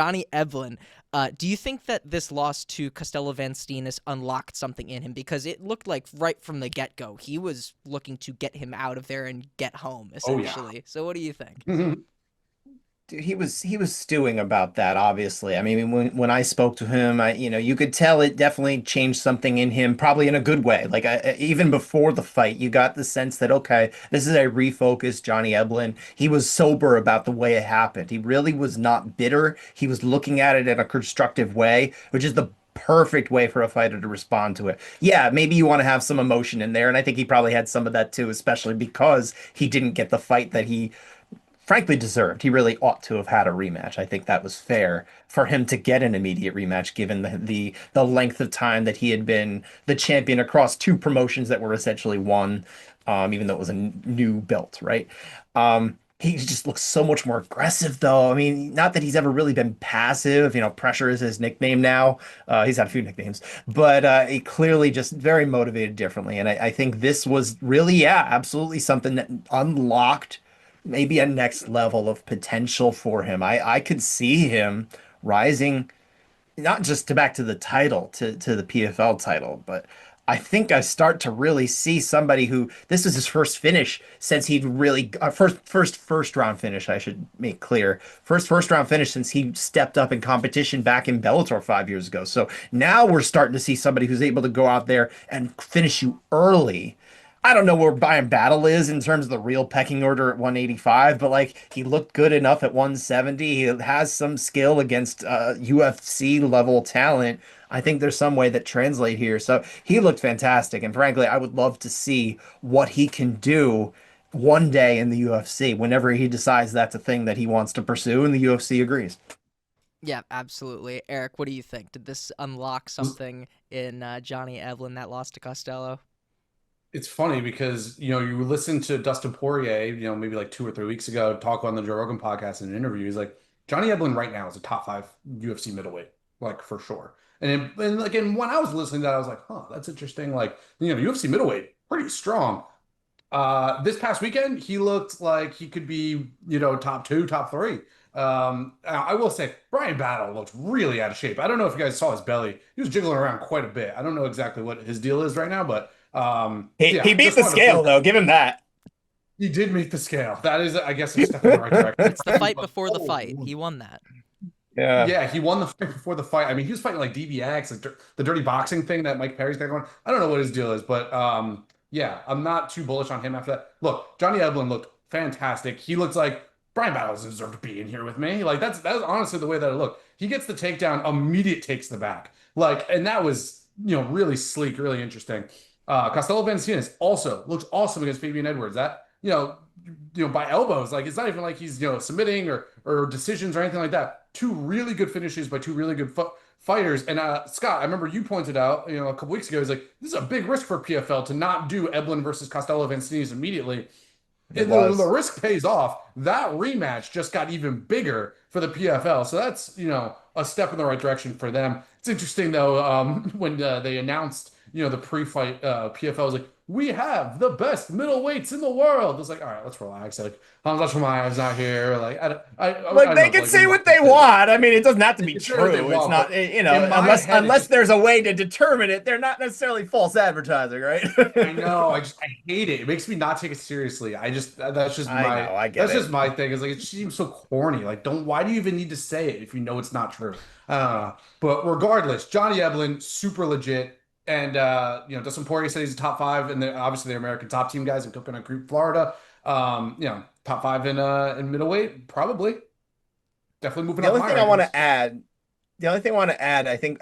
Johnny Eblen, do you think that this loss to Costello Van Steenis unlocked something in him? Because it looked like right from the get-go, he was looking to get him out of there and get home, Oh yeah. essentially. So what do you think? Dude, he was stewing about that, obviously. I mean, when I spoke to him, you could tell it definitely changed something in him, probably in a good way. Like even before the fight, you got the sense that okay, this is a refocused Johnny Eblen. He was sober about the way it happened. He really was not bitter. He was looking at it in a constructive way, which is the perfect way for a fighter to respond to it. Yeah, maybe you want to have some emotion in there, and I think he probably had some of that too, especially because he didn't get the fight that he frankly deserved. He really ought to have had a rematch. I think that was fair for him to get an immediate rematch, given the length of time that he had been the champion across two promotions that were essentially one, even though it was a new belt, right? He just looks so much more aggressive, though. I mean, not that he's ever really been passive. Pressure is his nickname now. He's had a few nicknames, but he clearly just very motivated differently. And I think this was really, yeah, absolutely something that unlocked maybe a next level of potential for him. I could see him rising not just to back to the title, to the PFL title, but I think I start to really see somebody who this is his first finish since he'd really first round finish, I should make clear. First round finish since he stepped up in competition back in Bellator 5 years ago. So now we're starting to see somebody who's able to go out there and finish you early. I don't know where Bayern Battle is in terms of the real pecking order at 185, but like he looked good enough at 170. He has some skill against UFC level talent. I think there's some way that translate here. So he looked fantastic, and frankly, I would love to see what he can do one day in the UFC whenever he decides that's a thing that he wants to pursue, and the UFC agrees. Yeah, absolutely. Eric, what do you think? Did this unlock something in Johnny Eblen that lost to Costello? It's funny because you listen to Dustin Poirier, maybe like 2 or 3 weeks ago, talk on the Joe Rogan podcast in an interview. He's like, Johnny Eblen right now is a top five UFC middleweight, like for sure. And like, and when I was listening to that, I was like, huh, that's interesting. Like, UFC middleweight, pretty strong. This past weekend, he looked like he could be, top two, top three. I will say Brian Battle looked really out of shape. I don't know if you guys saw his belly. He was jiggling around quite a bit. I don't know exactly what his deal is right now, but He yeah, beat just the wanted to scale point though. Give him that. he did meet the scale. That is, I guess, a step in the right direction. It's the fight before the fight. Oh, He won that. Yeah. yeah, he won the fight before the fight. I mean, he was fighting like DBX, like the dirty boxing thing that Mike Perry's got going. I don't know what his deal is, but yeah, I'm not too bullish on him after that. Look, Johnny Eblen looked fantastic. He looks like Brian Battles deserved to be in here with me. Like that's honestly the way that it looked. He gets the takedown, immediate takes the back. Like, and that was really sleek, really interesting. Costello Van Steenis also looks awesome against Fabian Edwards. That by elbows. Like it's not even like he's submitting or decisions or anything like that. Two really good finishes by two really good fighters. And Scott, I remember you pointed out a couple weeks ago. He's like, this is a big risk for PFL to not do Eblen versus Costello Van Steenis immediately. It And the was. risk pays off. That rematch just got even bigger for the PFL. So that's a step in the right direction for them. It's interesting though when they announced the pre-fight PFL was like, we have the best middleweights in the world. It's like, all right, let's relax. Like Hamza Chimaev's not here. Like Look, I they don't know. can Like say when what they want. I mean, it doesn't have to they be can say what they true. It's want, not, but in my unless head, it just there's a way to determine it, they're not necessarily false advertising, right? I know. I hate it. It makes me not take it seriously. I know, I get that's just it. my thing. It's like it seems so corny. Like, don't why do you even need to say it if you know it's not true? But regardless, Johnny Eblen, super legit. And Dustin Poirier said he's a top five, and they're obviously the American top team guys in Coconut Creek, Florida. Top five in middleweight, probably. Definitely moving The up only my thing I want rankings. to add, the only thing I want to add, I think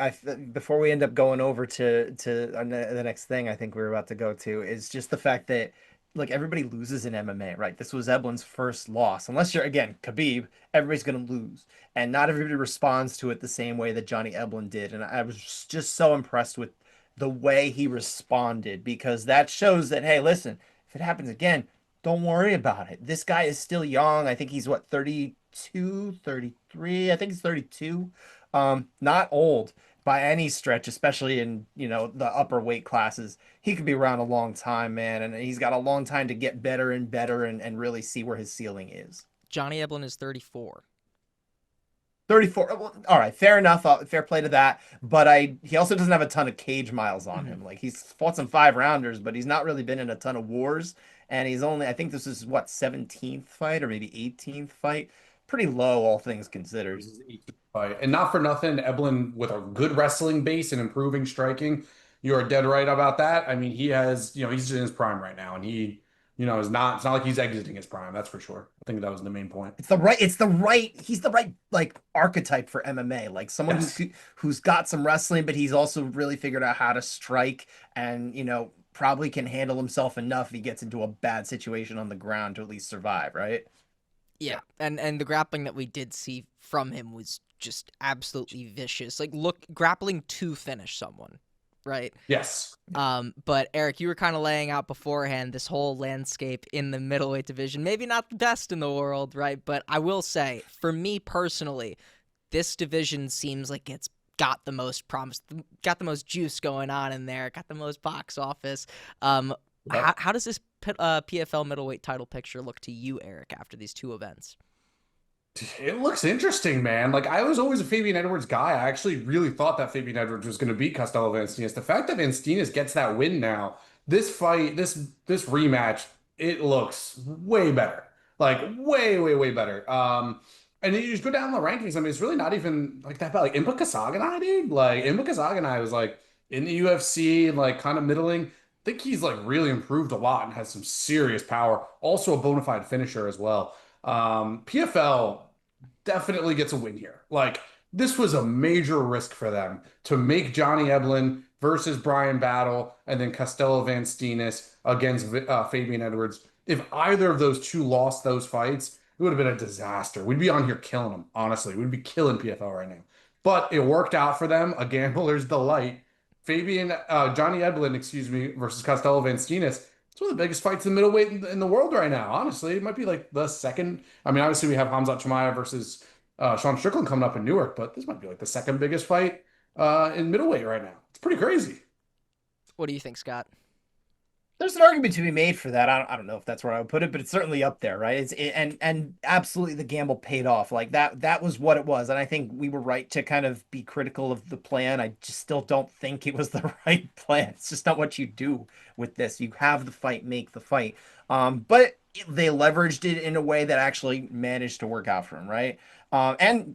before we end up going over to the next thing I think we're about to go to is just the fact that like everybody loses in MMA, right? This was Eblen's first loss. Unless you're again Khabib, everybody's gonna lose, and not everybody responds to it the same way that Johnny Eblen did. And I was just so impressed with the way he responded because that shows that hey, listen, if it happens again, don't worry about it. This guy is still young. I think he's what 32, 33. I think he's 32. Not old by any stretch, especially in, the upper weight classes. He could be around a long time, man, and he's got a long time to get better and better and really see where his ceiling is. Johnny Eblen is 34. 34. Well, all right, fair enough. Fair play to that. But he also doesn't have a ton of cage miles on Mhm. him. Like he's fought some 5 rounders, but he's not really been in a ton of wars. And he's only, I think this is what, 17th fight or maybe 18th fight. Pretty low, all things considered. This is 18th fight. And not for nothing, Eblen with a good wrestling base and improving striking. You are dead right about that. I mean, he has, he's in his prime right now, and he, it's not like he's exiting his prime, that's for sure. I think that was the main point. He's the right like archetype for MMA, like someone Yes. who's got some wrestling, but he's also really figured out how to strike and, probably can handle himself enough if he gets into a bad situation on the ground to at least survive, right? Yeah, Yeah. and the grappling that we did see from him was just absolutely vicious. Like, look, grappling to finish someone, right? Yes. But Eric, you were kind of laying out beforehand this whole landscape in the middleweight division. Maybe not the best in the world, right? But I will say, for me personally, this division seems like it's got the most promise, got the most juice going on in there, got the most box office. Um, Yep. how does this PFL middleweight title picture look to you, Eric, after these two events? It looks interesting, man. Like I was always a Fabian Edwards guy. I actually really thought that Fabian Edwards was going to beat Costello Van Steenis. The fact that Van Steenis gets that win now, this fight, this rematch, it looks way better. Like way, way, way better. And you just go down the rankings. I mean, it's really not even like that bad. Like Impa Kasaganai, dude. Like Impa Kasaganai was like in the UFC and like kind of middling. I think he's like really improved a lot and has some serious power. Also a bona fide finisher as well. PFL definitely gets a win here. Like this was a major risk for them to make Johnny Eblen versus Brian Battle and then Costello Van Steenis against Fabian Edwards. If either of those two lost those fights, it would have been a disaster. We'd be on here killing them, honestly. We'd be killing PFL right now. But it worked out for them. A gambler's delight. Johnny Eblen, excuse me, versus Costello Van Steenis. It's one of the biggest fights in middleweight in the world right now. Honestly, it might be like the second. I mean, obviously we have Hamzat Chimaev versus Sean Strickland coming up in Newark, but this might be like the second biggest fight in middleweight right now. It's pretty crazy. What do you think, Scott? There's an argument to be made for that. I don't know if that's where I would put it, but it's certainly up there, right? And absolutely the gamble paid off. Like that was what it was. And I think we were right to kind of be critical of the plan. I just still don't think it was the right plan. It's just not what you do with this. You have the fight, make the fight. But they leveraged it in a way that actually managed to work out for him, right? And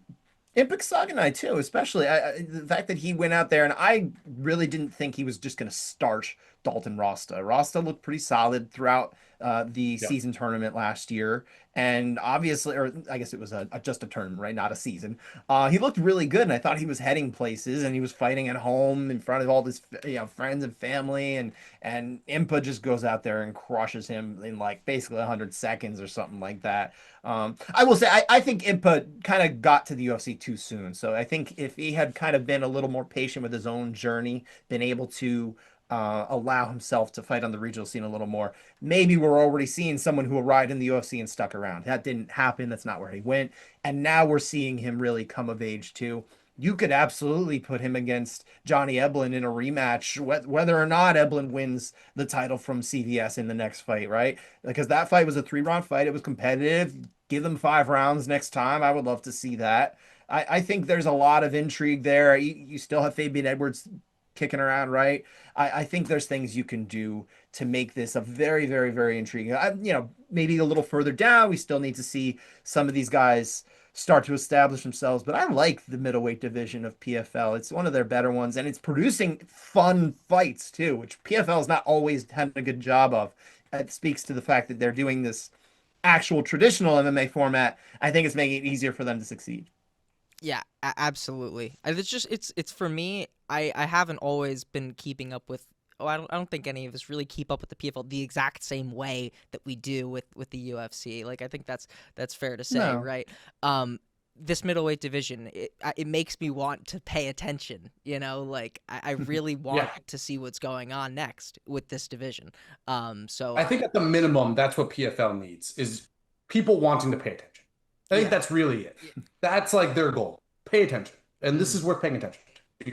Impic Saganai too, especially the fact that he went out there and I really didn't think he was just going to start Dalton Rasta. Rasta looked pretty solid throughout the Yeah. season tournament last year, and obviously, or I guess it was just a tournament, right? Not a season. He looked really good, and I thought he was heading places, and he was fighting at home in front of all his friends and family, and Impa just goes out there and crushes him in like basically 100 seconds or something like that. I will say, I think Impa kind of got to the UFC too soon. So I think if he had kind of been a little more patient with his own journey, been able to allow himself to fight on the regional scene a little more, maybe we're already seeing someone who arrived in the UFC and stuck around. That didn't happen. That's not where he went. And now we're seeing him really come of age too. You could absolutely put him against Johnny Eblen in a rematch, whether or not Eblen wins the title from CVS in the next fight, right? Because that fight was a 3 round fight. It was competitive. Give them 5 rounds next time. I would love to see that. I think there's a lot of intrigue there. You still have Fabian Edwards kicking around, right? I think there's things you can do to make this a very, very, very intriguing. Maybe a little further down, we still need to see some of these guys start to establish themselves. But I like the middleweight division of PFL. It's one of their better ones, and it's producing fun fights too, which PFL has not always done a good job of. It speaks to the fact that they're doing this actual traditional MMA format. I think it's making it easier for them to succeed. Yeah, absolutely. It's just it's for me. I haven't always been keeping up with. Oh, I don't think any of us really keep up with the PFL the exact same way that we do with the UFC. Like I think that's fair to say, No. right? This middleweight division, it makes me want to pay attention. Like I really want Yeah. to see what's going on next with this division. So I think at the minimum, that's what PFL needs is people wanting to pay attention. I think yeah. that's really it. That's like their goal. Pay attention. And this Mhm. is worth paying attention.